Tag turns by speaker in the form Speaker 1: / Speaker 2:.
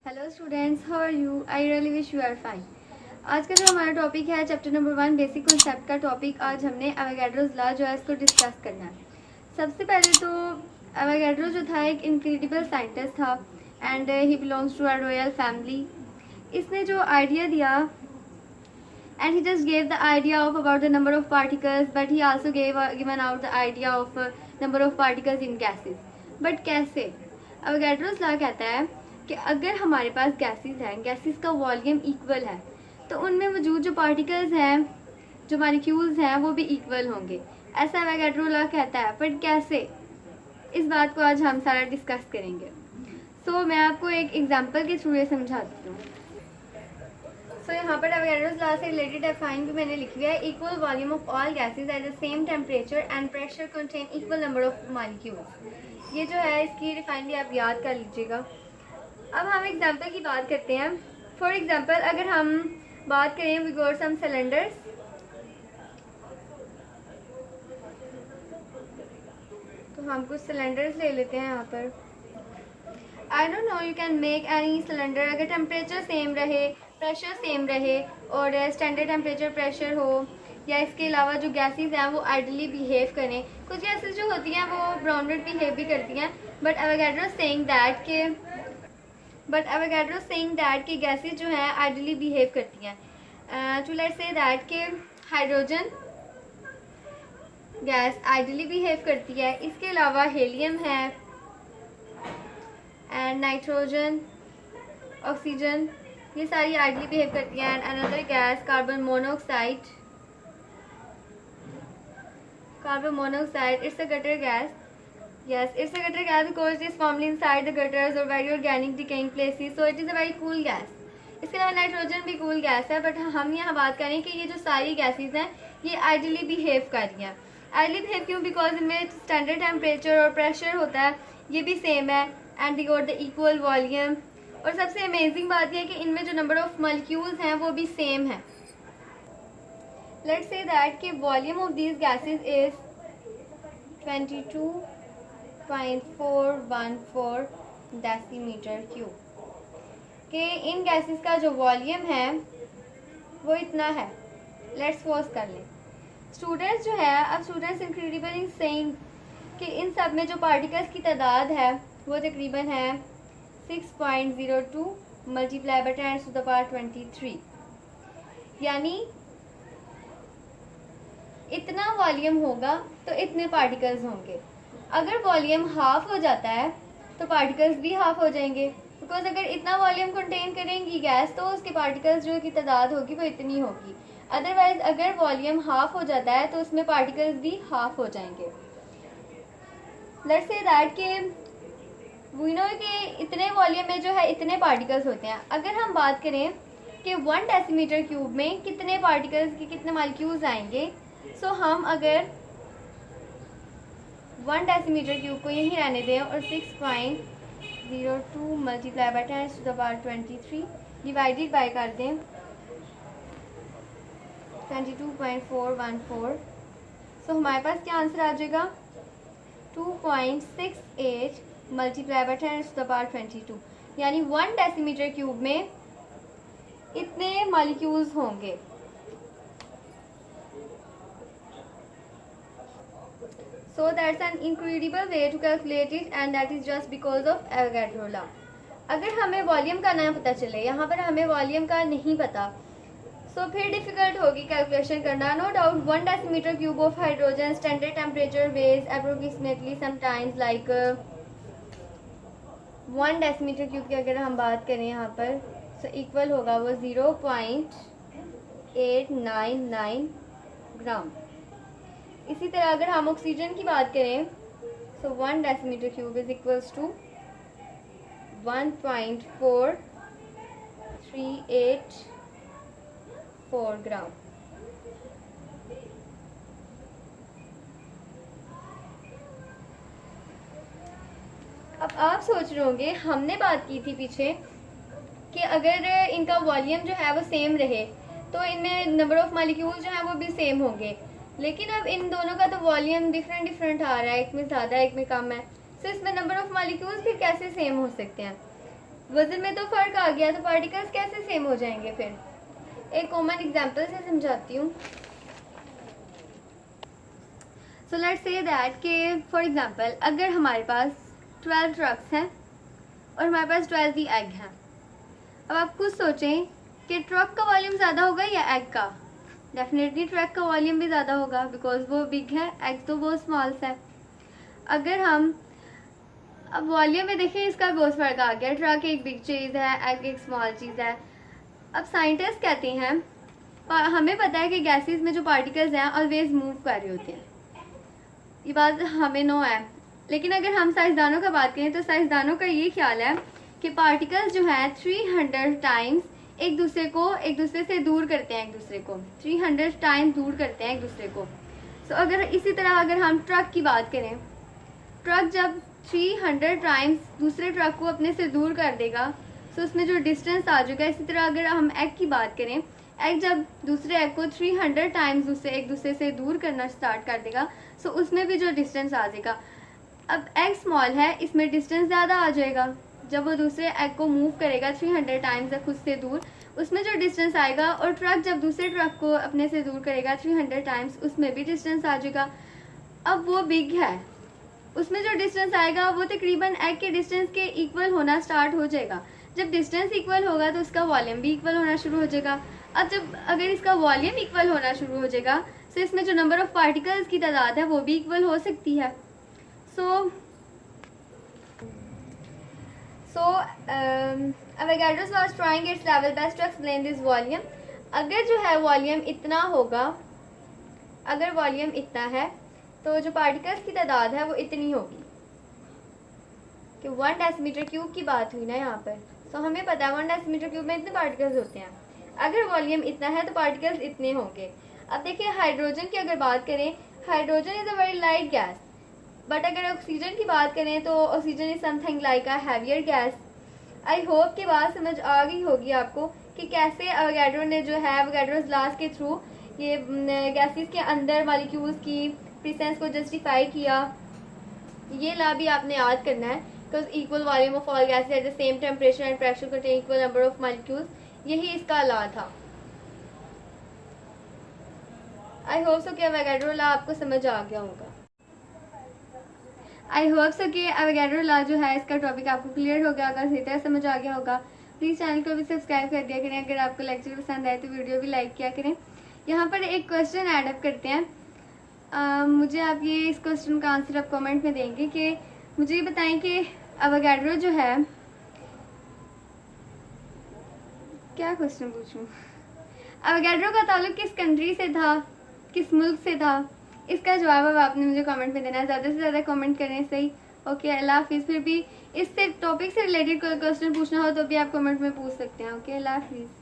Speaker 1: Hello students, how are you? I really wish you are fine. आज का जो हमारा टॉपिक है चैप्टर नंबर 1 बेसिक कॉन्सेप्ट का टॉपिक, आज हमने एवोगैड्रोस लॉ जो है इसको डिस्कस करना है। सबसे पहले तो एवोगैड्रो जो था एक इनक्रेडिबल साइंटिस्ट था and he belongs to our royal family. इसने जो आइडिया दिया and he just gave the idea of about the number of particles, but he also given out the idea of number of particles in gases. but कैसे? Avogadro's law कहता है कि अगर हमारे पास gases हैं, गैसेस का volume equal है, तो उनमें मौजूद जो पार्टिकल्स हैं, जो मॉलिक्यूल्स हैं, वो भी इक्वल होंगे। ऐसा एवोगैड्रो लॉ कहता है। बट कैसे? इस बात को आज हम सारा डिस्कस करेंगे। मैं आपको एक एग्जाम्पल के थ्रू ये समझाती हूँ। यहाँ पर एवोगैड्रोस लॉ से रिलेटेड डिफाइन भी मैंने लिखी है। Equal volume of all gases at the same temperature and pressure contain equal number of molecules. ये जो है इसकी डिफाइन भी आप याद कर लीजिएगा। अब हम एग्जांपल की बात करते हैं। फॉर एग्जांपल अगर हम बात करें, वी गॉट सम सिलेंडर्स। तो हम कुछ सिलेंडर्स ले लेते हैं यहाँ पर। I don't know, you can make any cylinder अगर टेम्परेचर सेम रहे, प्रेशर सेम रहे और स्टैंडर्ड टेम्परेचर प्रेशर हो, या इसके अलावा जो गैसेस हैं वो आइडली बिहेव करें। कुछ गैसेस जो होती हैं वो ग्राउंडेड बिहेव भी करती हैं, बट एवोगैड्रो सेइंग दैट कि गैसेस जो हैं आइडली बिहेव करती हैं। टू लेट्स से दैट कि हाइड्रोजन गैस आइडली बिहेव करती है। इसके अलावा हीलियम है एंड नाइट्रोजन, ऑक्सीजन, ये सारी आइडली बिहेव करती हैं। And another gas carbon monoxide, it's a gutter gas. Yes, it's a gutter gas because it is formed inside the gutters or very organic decaying places, so it is a very cool gas. इसके अलावा nitrogen भी cool gas है, but हम यहाँ बात करें कि ये जो सारी गैसेस हैं ये आइडली बिहेव कर रही हैं। आइडली बिहेव क्यों? बिकॉज इनमें स्टैंडर्ड टेम्परेचर और प्रेशर होता है, ये भी सेम है and they got the equal volume. और सबसे अमेजिंग बात यह है कि इनमें जो नंबर ऑफ मॉलिक्यूल्स हैं वो भी सेम है। लेट्स से दैट कि volume of these gases is 22.414 decimetre cube. कि इन गैसेस का जो वॉल्यूम है वो इतना है। लेट्स सपोज कर लें स्टूडेंट्स जो है, अब स्टूडेंट्स इनक्रेडिबल इन सेइंग कि इन सब में जो पार्टिकल्स की तादाद है वो तकरीबन है 6.02 multiply by 10 to the power 23, यानी इतना वॉल्यूम होगा तो इतने पार्टिकल्स होंगे। अगर वॉल्यूम हाफ हो जाता है तो पार्टिकल्स भी हाफ हो जाएंगे, बिकॉज अगर इतना वॉल्यूम कंटेन करेंगी गैस तो उसके पार्टिकल्स जो की तादाद होगी वो इतनी होगी। अदरवाइज अगर वॉल्यूम हाफ हो जाता है तो उसमें पार्टिकल्स भी हाफ हो जाएंगे। लेट्स से दैट कि वी नो कि इतने वॉल्यूम में जो है इतने पार्टिकल्स होते हैं। अगर हम बात करें कि 1 डेसीमीटर क्यूब में कितने पार्टिकल्स के कितने मॉलिक्यूल्स आएंगे, हम अगर 1 डेसीमीटर क्यूब को यहीं रहने दें और 6.02 multiply by 10 to the power 23 divided by कर दें 22.414, हमारे पास क्या आंसर आ जाएगा? 2.68 multiply by 10 to the power 22, यानी 1 डेसीमीटर क्यूब में इतने मॉलिक्यूल्स होंगे। So that's an incredible way to calculate it and that is just because of Avogadro law. अगर हमें वॉल्यूम का ना पता चले, यहाँ पर हमें वॉल्यूम का नहीं पता, फिर डिफिकल्ट होगी कैलकुलेशन करना। No doubt 1 decimetre cube of hydrogen standard temperature weighs approximately sometimes like 1 decimetre cube की अगर हम बात करें यहाँ पर इक्वल होगा वो 0.899 ग्राम। इसी तरह अगर हम ऑक्सीजन की बात करें 1 decimetre cube is equals to 1.4384 gram. अब आप सोच रहे होंगे, हमने बात की थी पीछे कि अगर इनका वॉल्यूम जो है वो सेम रहे तो इनमें नंबर ऑफ मॉलिक्यूल जो है वो भी सेम होंगे, लेकिन अब इन दोनों का तो वॉल्यूम डिफरेंट आ रहा है, एक में ज़्यादा एक में कम है। इसमें नंबर ऑफ मॉलिक्यूल्स फिर कैसे सेम हो सकते हैं? वजन में तो फर्क आ गया, तो पार्टिकल्स कैसे सेम हो जाएंगे फिर? एक कॉमन एग्जांपल से समझाती हूँ। सो लेट्स से दैट कि फॉर एग्जांपल अगर हमारे पास 12 ट्रक्स हैं और हमारे पास 12 ही एग हैं। अब आप खुद सोचें कि ट्रक का वॉल्यूम ज़्यादा होगा या एग का? डेफिनेटली ट्रक का वॉल्यूम भी ज़्यादा होगा, बिकॉज वो बिग है, एग तो बहुत स्मॉल है। अगर हम अब वॉल्यूम में देखें, इसका बहुत फर्क आ गया। ट्रक एक बिग चीज़ है, एग एक स्मॉल चीज़ है। अब साइंटिस्ट कहते हैं, हमें पता है कि गैसेस में जो पार्टिकल्स हैं ऑलवेज मूव कर रहे होते हैं, ये बात हमें नो है। लेकिन अगर हम साइंसदानों का बात करें तो साइंसदानों का ये ख्याल है कि पार्टिकल्स जो हैं 300 टाइम्स एक दूसरे से दूर करते हैं, 300 टाइम्स दूर करते हैं एक दूसरे को। सो अगर इसी तरह अगर हम ट्रक की बात करें, ट्रक जब 300 टाइम्स दूसरे ट्रक को अपने से दूर कर देगा तो उसमें जो डिस्टेंस आ जाएगा। इसी तरह अगर हम एग की बात करें, एग जब दूसरे एग को 300 टाइम्स एक दूसरे से दूर करना स्टार्ट कर देगा तो उसमें भी जो डिस्टेंस आ जाएगा। अब एग स्मॉल है, इसमें डिस्टेंस ज़्यादा आ जाएगा। जब वो दूसरे एग को मूव करेगा 300 टाइम्स खुद से दूर, उसमें जो डिस्टेंस आएगा, और ट्रक जब दूसरे ट्रक को अपने से दूर करेगा 300 टाइम्स, उसमें भी डिस्टेंस आ जाएगा। अब वो बिग है, उसमें जो डिस्टेंस आएगा वो तकरीबन एग के डिस्टेंस के इक्वल होना स्टार्ट हो जाएगा। जब डिस्टेंस इक्वल होगा तो उसका वॉल्यूम भी इक्वल होना शुरू हो जाएगा। अब अगर इसका वॉल्यूम इक्वल होना शुरू हो जाएगा तो इसमें जो नंबर ऑफ पार्टिकल्स की तादाद है वो भी इक्वल हो सकती है। सो Avogadro's was trying its level best to explain this volume. अगर जो है वॉल्यूम इतना होगा, अगर वॉल्यूम इतना है तो जो पार्टिकल्स की तादाद है वो इतनी होगी कि 1 डेसीमीटर क्यूब की बात हुई ना यहाँ पर। तो हमें पता है 1 डेसीमीटर क्यूब में इतने पार्टिकल्स होते हैं। अगर वॉल्यूम इतना है तो पार्टिकल्स इतने होंगे। अब देखिए हाइड्रोजन की अगर बात करें, hydrogen is a very light gas, but अगर ऑक्सीजन की बात करें तो oxygen is something like a heavier gas. I hope कि बात समझ आ गई होगी आपको कि कैसे अवोगाड्रो ने जो है अवोगाड्रोस लॉज के थ्रू ये गैसेस के अंदर मॉलिक्यूल्स की प्रेजेंस को जस्टिफाई किया। ये लॉ भी आपने याद करना है, because equal volume of all gases at the same temperature and pressure contain equal number of molecules, यही इसका लॉ था। आई होप सो कि अवोगाड्रो लॉ आपको समझ आ गया होगा। आई होप सो कि अवोगाड्रो लॉ जो है इसका टॉपिक आपको क्लियर हो गया होगा, सही तरह समझ आ गया होगा। प्लीज़ चैनल को भी सब्सक्राइब कर दिया करें। अगर आपको लेक्चर पसंद आए तो वीडियो भी लाइक किया करें। यहाँ पर एक क्वेश्चन ऐड अप करते हैं। मुझे आप ये इस क्वेश्चन का आंसर आप कमेंट में देंगे कि मुझे ये बताएं कि अवोगाड्रो जो है, क्या क्वेश्चन पूछूं, अवोगाड्रो का ताल्लुक किस कंट्री से था, किस मुल्क से था? इसका जवाब अब आपने मुझे कमेंट में देना है। ज़्यादा से ज़्यादा कमेंट करें, सही? ओके, अल्लाह हाफिज़। फिर भी इससे टॉपिक से रिलेटेड कोई क्वेश्चन पूछना हो तो भी आप कमेंट में पूछ सकते हैं। ओके, अल्लाह हाफिज़।